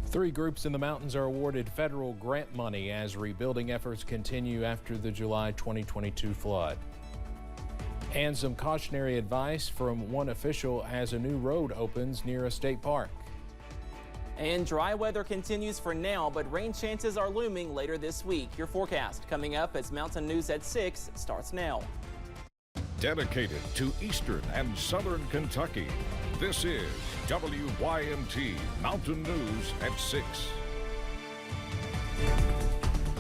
Three groups in the mountains are awarded federal grant money as rebuilding efforts continue after the July 2022 flood. And some cautionary advice from one official as a new road opens near a state park. And dry weather continues for now, but rain chances are looming later this week. Your forecast coming up as Mountain News at 6 starts now. Dedicated to Eastern and Southern Kentucky, this is WYMT Mountain News at 6.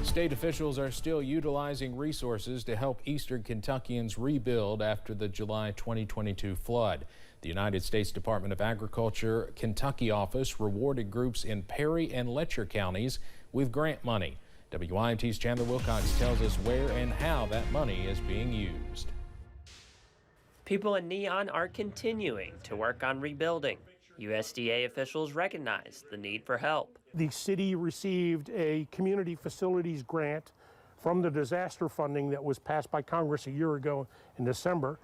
State officials are still utilizing resources to help Eastern Kentuckians rebuild after the July 2022 flood. The United States Department of Agriculture Kentucky office rewarded groups in Perry and Letcher counties with grant money. WYMT's Chandler Wilcox tells us where and how that money is being used. People in Neon are continuing to work on rebuilding. USDA officials recognize the need for help. The city received a community facilities grant from the disaster funding that was passed by Congress a year ago in December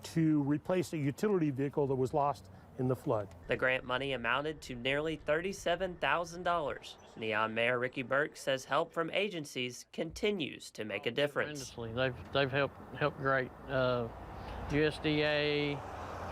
to replace a utility vehicle that was lost in the flood. The grant money amounted to nearly $37,000. Neon Mayor Ricky Burke says help from agencies continues to make a difference. They've helped great. USDA,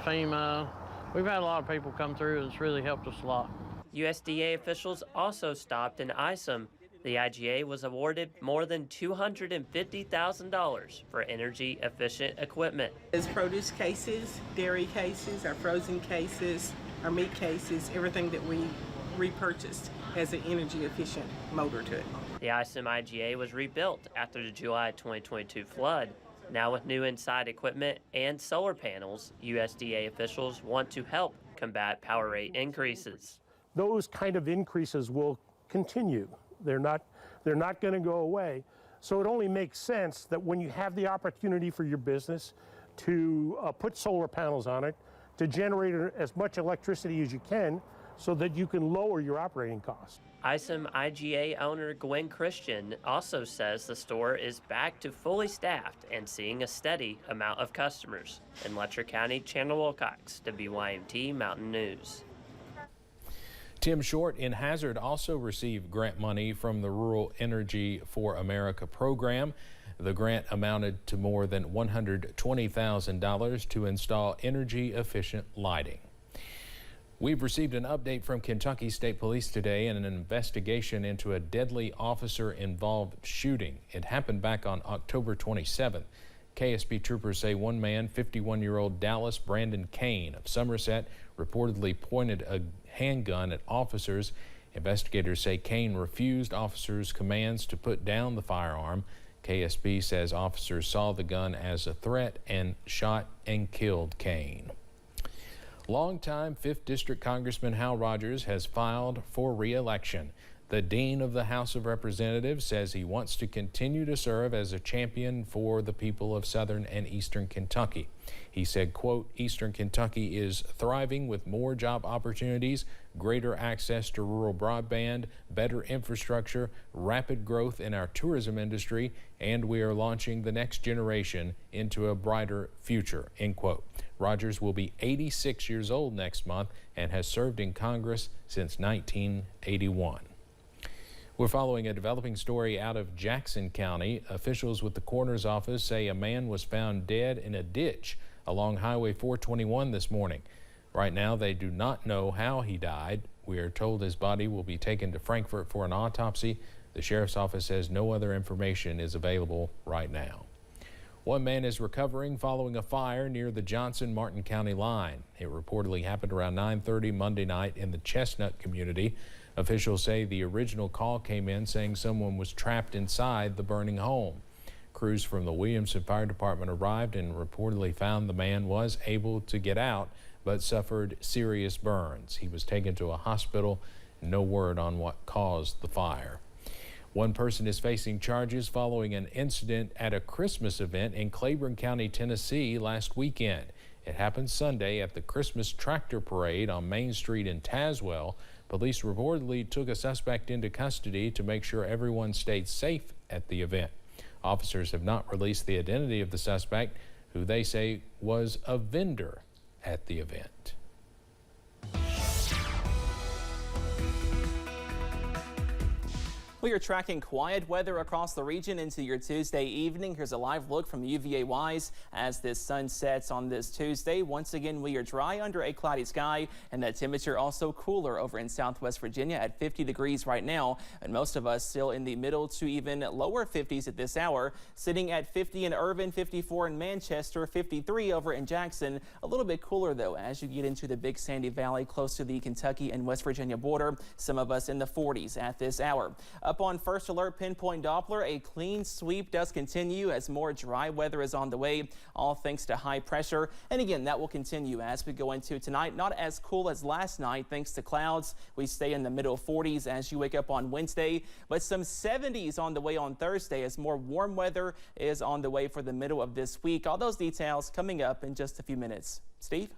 FEMA, we've had a lot of people come through and it's really helped us a lot. USDA officials also stopped in Isom. The IGA was awarded more than $250,000 for energy efficient equipment. As produce cases, dairy cases, our frozen cases, our meat cases, everything that we repurchased has an energy efficient motor to it. The Isom IGA was rebuilt after the July 2022 flood. Now with new inside equipment and solar panels, USDA officials want to help combat power rate increases. Those kind of increases will continue. They're not going to go away. So it only makes sense that when you have the opportunity for your business to put solar panels on it, to generate as much electricity as you can so that you can lower your operating costs. Isom IGA owner Gwen Christian also says the store is back to fully staffed and seeing a steady amount of customers. In Letcher County, Chandler Wilcox, WYMT Mountain News. Tim Short in Hazard also received grant money from the Rural Energy for America program. The grant amounted to more than $120,000 to install energy efficient lighting. We've received an update from Kentucky State Police today in an investigation into a deadly officer-involved shooting. It happened back on October 27th. KSP troopers say one man, 51-year-old Dallas Brandon Kane of Somerset, reportedly pointed a handgun at officers. Investigators say Kane refused officers' commands to put down the firearm. KSP says officers saw the gun as a threat and shot and killed Kane. Longtime 5th District Congressman Hal Rogers has filed for re-election. The Dean of the House of Representatives says he wants to continue to serve as a champion for the people of Southern and Eastern Kentucky. He said, quote, Eastern Kentucky is thriving with more job opportunities, greater access to rural broadband, better infrastructure, rapid growth in our tourism industry, and we are launching the next generation into a brighter future, end quote. Rogers will be 86 years old next month and has served in Congress since 1981. We're following a developing story out of Jackson County. Officials with the coroner's office say a man was found dead in a ditch along Highway 421 this morning. Right now, they do not know how he died. We are told his body will be taken to Frankfort for an autopsy. The sheriff's office says no other information is available right now. One man is recovering following a fire near the Johnson-Martin County line. It reportedly happened around 9:30 Monday night in the Chestnut community. Officials say the original call came in saying someone was trapped inside the burning home. Crews from the Williamson Fire Department arrived and reportedly found the man was able to get out but suffered serious burns. He was taken to a hospital. No word on what caused the fire. One person is facing charges following an incident at a Christmas event in Claiborne County, Tennessee last weekend. It happened Sunday at the Christmas Tractor Parade on Main Street in Tazewell. Police reportedly took a suspect into custody to make sure everyone stayed safe at the event. Officers have not released the identity of the suspect, who they say was a vendor at the event. We are tracking quiet weather across the region into your Tuesday evening. Here's a live look from UVA WISE as this sun sets on this Tuesday. Once again, we are dry under a cloudy sky, and that temperature also cooler over in Southwest Virginia at 50 degrees right now. And most of us still in the middle to even lower 50s at this hour, sitting at 50 in Irvine, 54 in Manchester, 53 over in Jackson. A little bit cooler though as you get into the Big Sandy Valley close to the Kentucky and West Virginia border. Some of us in the 40s at this hour. Up on First Alert Pinpoint Doppler, a clean sweep does continue as more dry weather is on the way, all thanks to high pressure. And again, that will continue as we go into tonight. Not as cool as last night thanks to clouds. We stay in the middle 40s as you wake up on Wednesday, but some 70s on the way on Thursday as more warm weather is on the way for the middle of this week. All those details coming up in just a few minutes. Steve?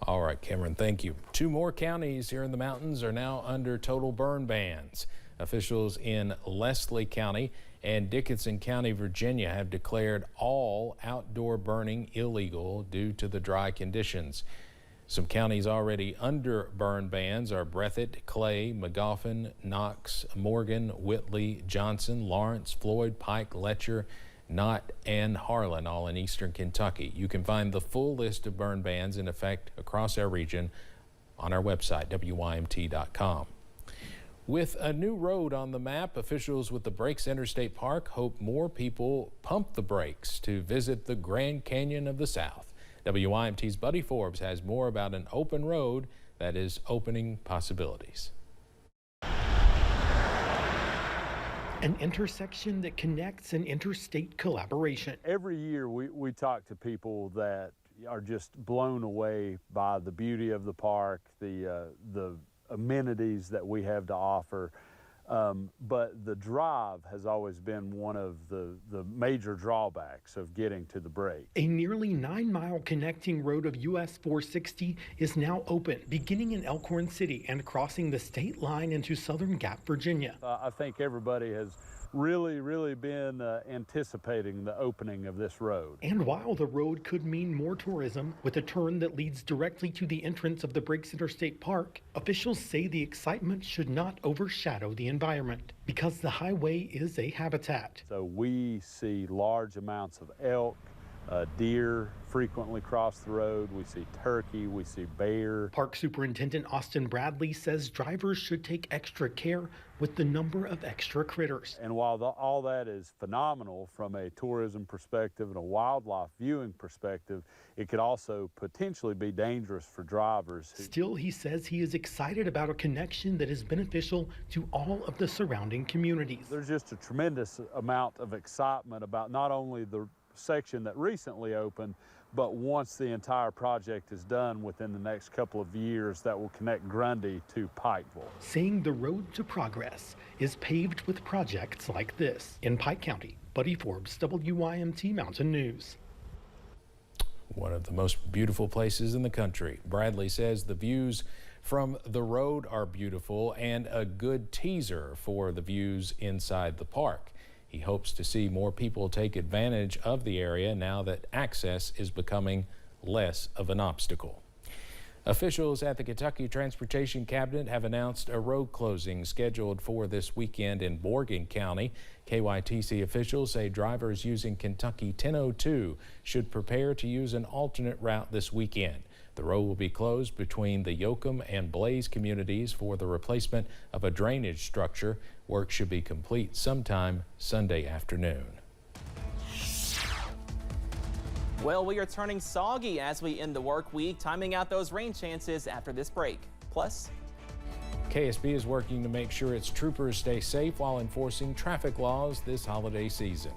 All right, Cameron, thank you. 2 more counties here in the mountains are now under total burn bans. Officials in Leslie County and Dickinson County, Virginia have declared all outdoor burning illegal due to the dry conditions. Some counties already under burn bans are Breathitt, Clay, Magoffin, Knox, Morgan, Whitley, Johnson, Lawrence, Floyd, Pike, Letcher, Knott, and Harlan, all in eastern Kentucky. You can find the full list of burn bans in effect across our region on our website, WYMT.com. With a new road on the map, officials with the Breaks Interstate Park hope more people pump the brakes to visit the Grand Canyon of the South. WYMT's Buddy Forbes has more about an open road that is opening possibilities. An intersection that connects an interstate collaboration. Every year we talk to people that are just blown away by the beauty of the park, the amenities that we have to offer. But the drive has always been one of the major drawbacks of getting to the break. A nearly 9-mile connecting road of US 460 is now open, beginning in Elkhorn City and crossing the state line into Southern Gap, Virginia. I think everybody has really been anticipating the opening of this road. And while the road could mean more tourism, with a turn that leads directly to the entrance of the Breaks Interstate Park, officials say the excitement should not overshadow the environment because the highway is a habitat. So we see large amounts of elk, deer frequently cross the road. We see turkey, we see bear. Park Superintendent Austin Bradley says drivers should take extra care with the number of extra critters. And while all that is phenomenal from a tourism perspective and a wildlife viewing perspective, it could also potentially be dangerous for drivers. Still, he says he is excited about a connection that is beneficial to all of the surrounding communities. There's just a tremendous amount of excitement about not only the section that recently opened, but once the entire project is done within the next couple of years, that will connect Grundy to Pikeville. Saying the road to progress is paved with projects like this. In Pike County, Buddy Forbes, WYMT Mountain News. One of the most beautiful places in the country. Bradley says the views from the road are beautiful and a good teaser for the views inside the park. He hopes to see more people take advantage of the area now that access is becoming less of an obstacle. Officials at the Kentucky Transportation Cabinet have announced a road closing scheduled for this weekend in Morgan County. KYTC officials say drivers using Kentucky 1002 should prepare to use an alternate route this weekend. The road will be closed between the Yoakum and Blaze communities for the replacement of a drainage structure. Work should be complete sometime Sunday afternoon. Well, we are turning soggy as we end the work week, timing out those rain chances after this break. Plus, KSB is working to make sure its troopers stay safe while enforcing traffic laws this holiday season.